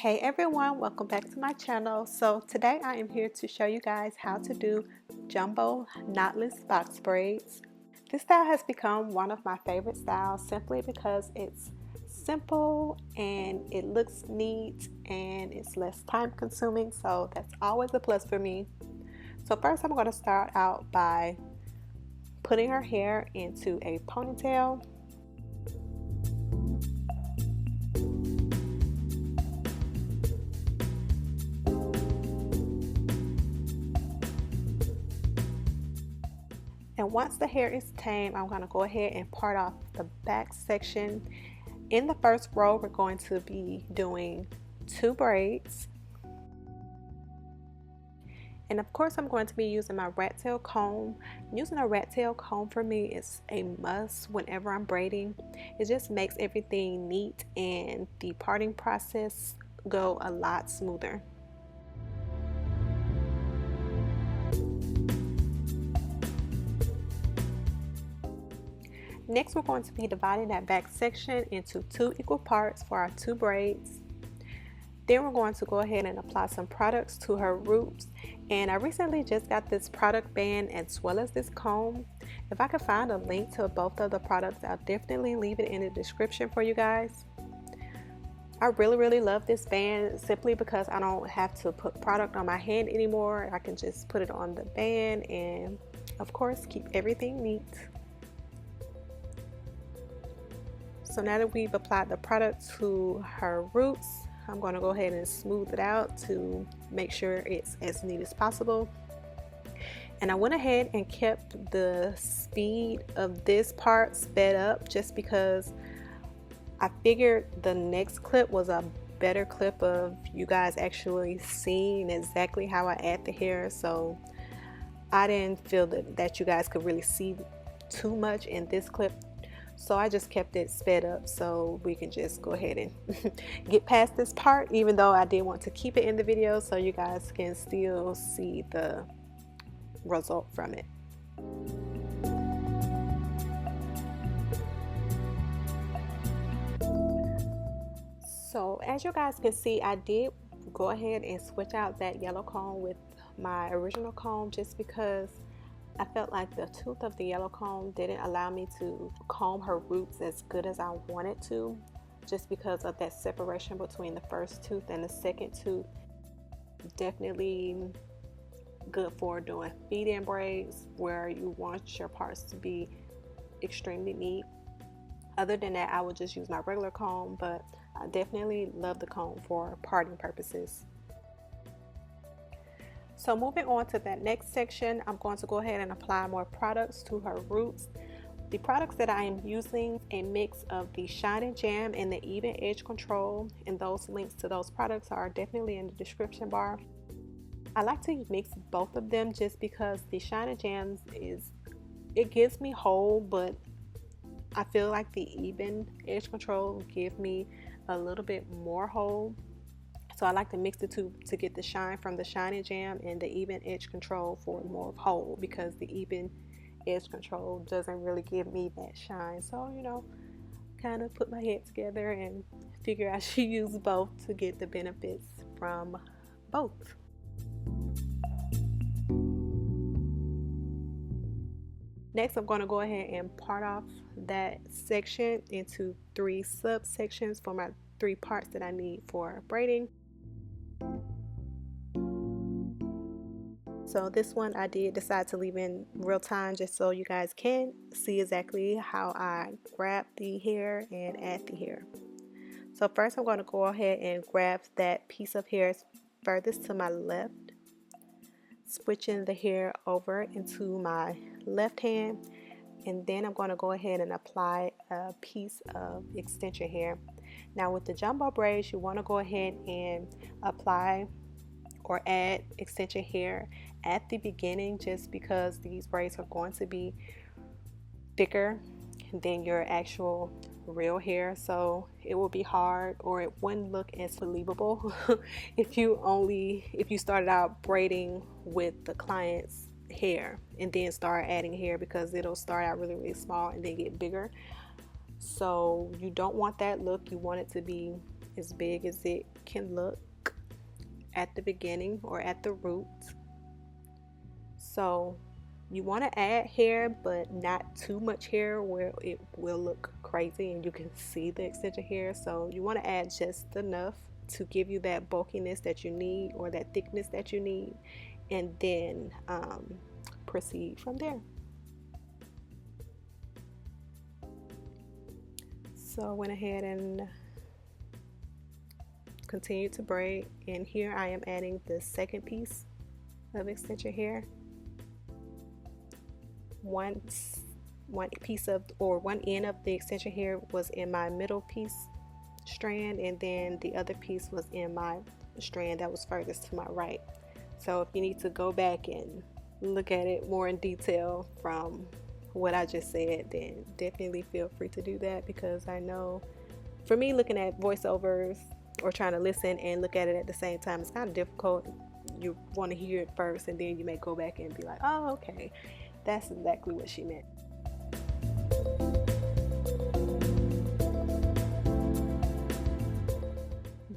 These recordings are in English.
Hey everyone, welcome back to my channel. So today I am here to show you guys how to do jumbo knotless box braids. This style has become one of my favorite styles simply because it's simple and it looks neat and it's less time consuming, so that's always a plus for me. So first I'm going to start out by putting her hair into a ponytail. And once the hair is tamed, I'm going to go ahead and part off the back section. In the first row, we're going to be doing 2 braids. And of course, I'm going to be using my rat tail comb. Using a rat tail comb for me is a must whenever I'm braiding. It just makes everything neat and the parting process go a lot smoother. Next, we're going to be dividing that back section into 2 equal parts for our 2 braids. Then we're going to go ahead and apply some products to her roots. And I recently just got this product band as well as this comb. If I could find a link to both of the products, I'll definitely leave it in the description for you guys. I really love this band simply because I don't have to put product on my hand anymore. I can just put it on the band and of course keep everything neat. So now that we've applied the product to her roots, I'm going to go ahead and smooth it out to make sure it's as neat as possible. And I went ahead and kept the speed of this part sped up just because I figured the next clip was a better clip of you guys actually seeing exactly how I add the hair. So I didn't feel that you guys could really see too much in this clip. So I just kept it sped up so we can just go ahead and get past this part, even though I did want to keep it in the video so you guys can still see the result from it. So as you guys can see, I did go ahead and switch out that yellow comb with my original comb just because I felt like the tooth of the yellow comb didn't allow me to comb her roots as good as I wanted to, just because of that separation between the first tooth and the second tooth. Definitely good for doing feed-in braids where you want your parts to be extremely neat. Other than that, I would just use my regular comb, but I definitely love the comb for parting purposes. So moving on to that next section, I'm going to go ahead and apply more products to her roots. The products that I am using, a mix of the Shine and Jam and the Even Edge Control, and those links to those products are definitely in the description bar. I like to mix both of them just because the Shine and Jams it gives me hold, but I feel like the Even Edge Control give me a little bit more hold. So I like to mix the two to get the shine from the Shine and Jam and the Even Edge Control for more hold, because the Even Edge Control doesn't really give me that shine. So, you know, kind of put my head together and figure I should use both to get the benefits from both. Next, I'm going to go ahead and part off that section into 3 subsections for my 3 parts that I need for braiding. So this one I did decide to leave in real time just so you guys can see exactly how I grab the hair and add the hair. So first I'm going to go ahead and grab that piece of hair furthest to my left, switching the hair over into my left hand, and then I'm going to go ahead and apply a piece of extension hair. Now with the jumbo braids, you want to go ahead and apply or add extension hair at the beginning, just because these braids are going to be thicker than your actual real hair, so it will be hard, or it wouldn't look as believable if you started out braiding with the client's hair and then start adding hair, because it'll start out really small and then get bigger. So you don't want that look. You want it to be as big as it can look at the beginning or at the root. So you want to add hair, but not too much hair where it will look crazy and you can see the extension hair. So you want to add just enough to give you that bulkiness that you need, or that thickness that you need, and then proceed from there. So I went ahead and continued to braid, and here I am adding the second piece of extension hair. One piece of, or one end of the extension hair was in my middle piece strand, and then the other piece was in my strand that was furthest to my right. So if you need to go back and look at it more in detail from what I just said, then definitely feel free to do that, because I know for me, looking at voiceovers or trying to listen and look at it at the same time, it's kind of difficult. You want to hear it first, and then you may go back and be like, oh, okay, that's exactly what she meant.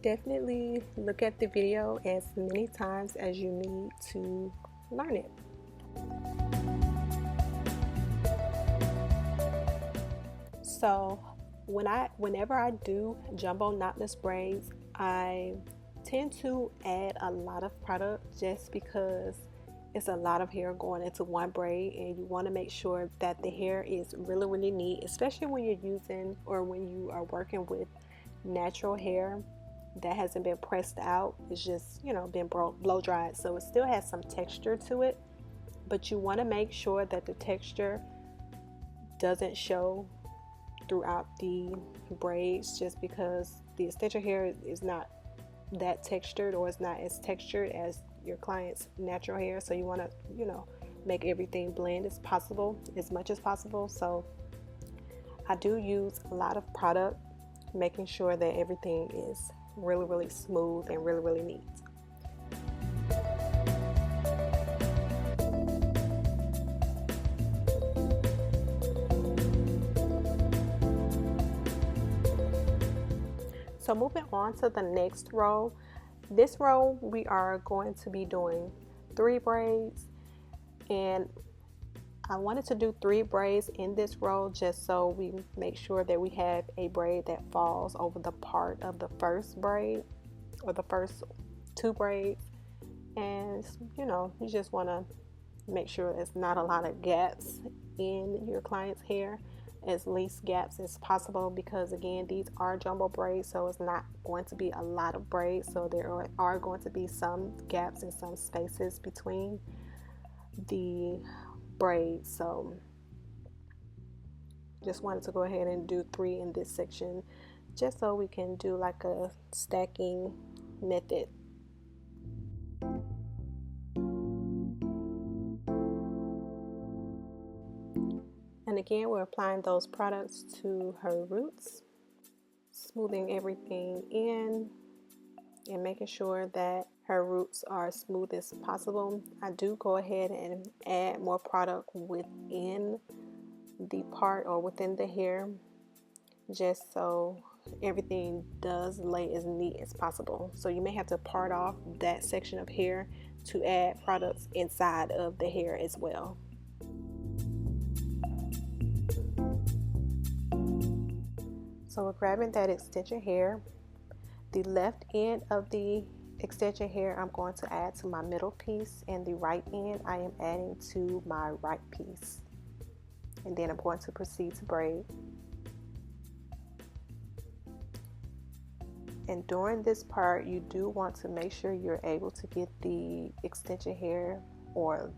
Definitely look at the video as many times as you need to learn it. So whenever I do jumbo knotless braids, I tend to add a lot of product, just because it's a lot of hair going into one braid, and you want to make sure that the hair is really neat, especially when you're using, or when you are working with natural hair that hasn't been pressed out. It's just, you know, been blow dried, so it still has some texture to it, but you want to make sure that the texture doesn't show throughout the braids, just because the extension hair is not that textured, or it's not as textured as your client's natural hair. So you want to, you know, make everything blend as much as possible. So I do use a lot of product, making sure that everything is really smooth and really neat. So moving on to the next row. This row we are going to be doing 3 braids, and I wanted to do 3 braids in this row just so we make sure that we have a braid that falls over the part of the first braid, or the first 2 braids. And you know, you just want to make sure there's not a lot of gaps in your client's hair, as least gaps as possible, because again, these are jumbo braids, so it's not going to be a lot of braids, so there are going to be some gaps and some spaces between the braids. So just wanted to go ahead and do 3 in this section, just so we can do like a stacking method. And again, we're applying those products to her roots, smoothing everything in and making sure that her roots are as smooth as possible. I do go ahead and add more product within the part, or within the hair, just so everything does lay as neat as possible. So you may have to part off that section of hair to add products inside of the hair as well. So we're grabbing that extension hair. The left end of the extension hair I'm going to add to my middle piece, and the right end I am adding to my right piece. And then I'm going to proceed to braid. And during this part, you do want to make sure you're able to get the extension hair or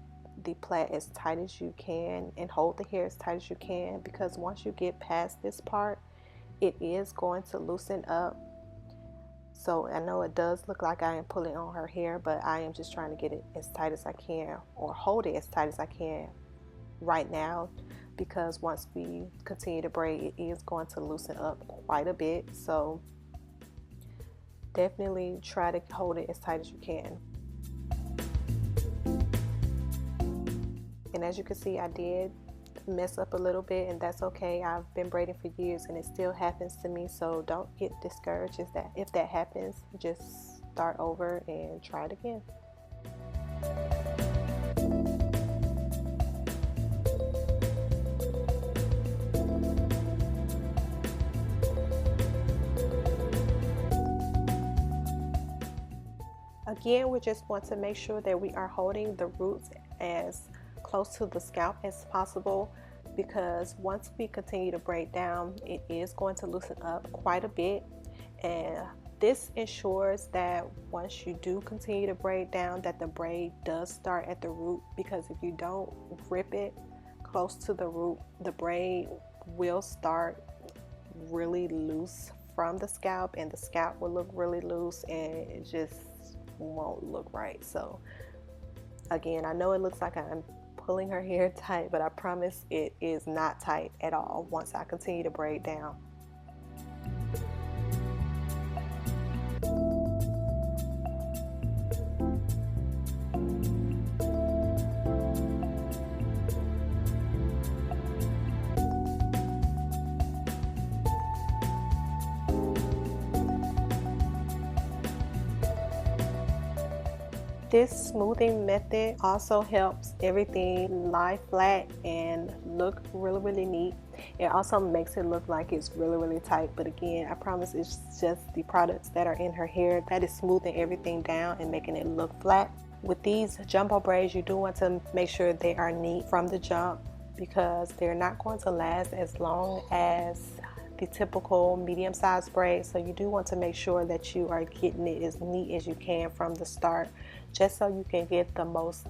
the plait as tight as you can, and hold the hair as tight as you can, because once you get past this part, it is going to loosen up. So I know it does look like I am pulling on her hair, but I am just trying to get it as tight as I can, or hold it as tight as I can right now, because once we continue to braid, it is going to loosen up quite a bit. So definitely try to hold it as tight as you can. And as you can see, I did mess up a little bit, and that's okay. I've been braiding for years and it still happens to me, so don't get discouraged if that happens. Just start over and try it again. Again, we just want to make sure that we are holding the roots as close to the scalp as possible, because once we continue to braid down, it is going to loosen up quite a bit. And this ensures that once you do continue to braid down, that the braid does start at the root, because if you don't grip it close to the root, the braid will start really loose from the scalp, and the scalp will look really loose and it just won't look right. So again, I know it looks like I'm pulling her hair tight, but I promise it is not tight at all once I continue to braid down. This smoothing method also helps everything lie flat and look really neat. It also makes it look like it's really tight, but again, I promise it's just the products that are in her hair that is smoothing everything down and making it look flat. With these jumbo braids, you do want to make sure they are neat from the jump, because they're not going to last as long as the typical medium-sized braid. So you do want to make sure that you are getting it as neat as you can from the start, just so you can get the most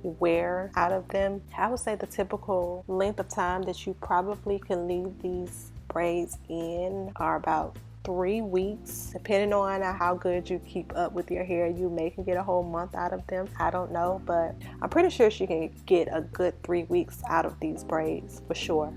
wear out of them. I would say the typical length of time that you probably can leave these braids in are about 3 weeks, depending on how good you keep up with your hair. You may can get a whole month out of them, I don't know, but I'm pretty sure she can get a good 3 weeks out of these braids for sure.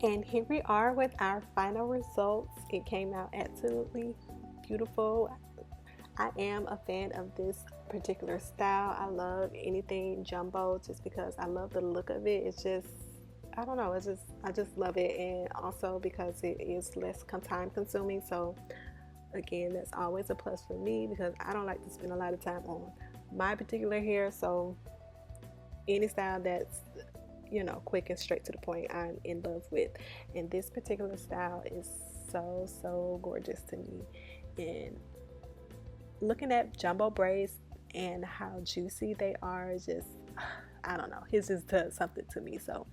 And here we are with our final results. It came out absolutely beautiful. I am a fan of this particular style. I love anything jumbo just because I love the look of it. It's just, I don't know, I just love it, and also because it is less time consuming. So again, that's always a plus for me because I don't like to spend a lot of time on my particular hair. So any style that's, you know, quick and straight to the point, I'm in love with. And this particular style is so gorgeous to me. And looking at jumbo braids and how juicy they are, just, I don't know, it just does something to me. So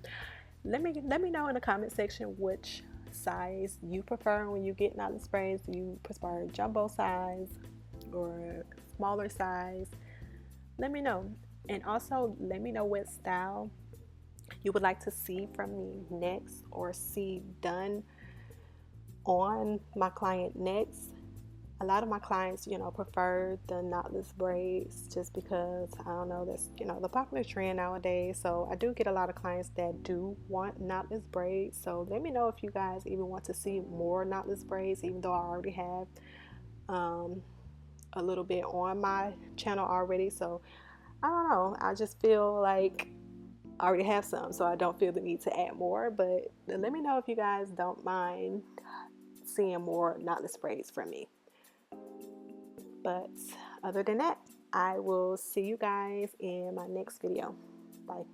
let me know in the comment section which size you prefer when you get knotless braids. Do you prefer jumbo size or smaller size? Let me know. And also let me know what style you would like to see from me next, or see done on my client next. A lot of my clients, you know, prefer the knotless braids just because, I don't know, that's, you know, the popular trend nowadays. So I do get a lot of clients that do want knotless braids. So let me know if you guys even want to see more knotless braids, even though I already have a little bit on my channel already. So I don't know, I just feel like I already have some, so I don't feel the need to add more. But let me know if you guys don't mind seeing more knotless braids from me. But other than that, I will see you guys in my next video. Bye.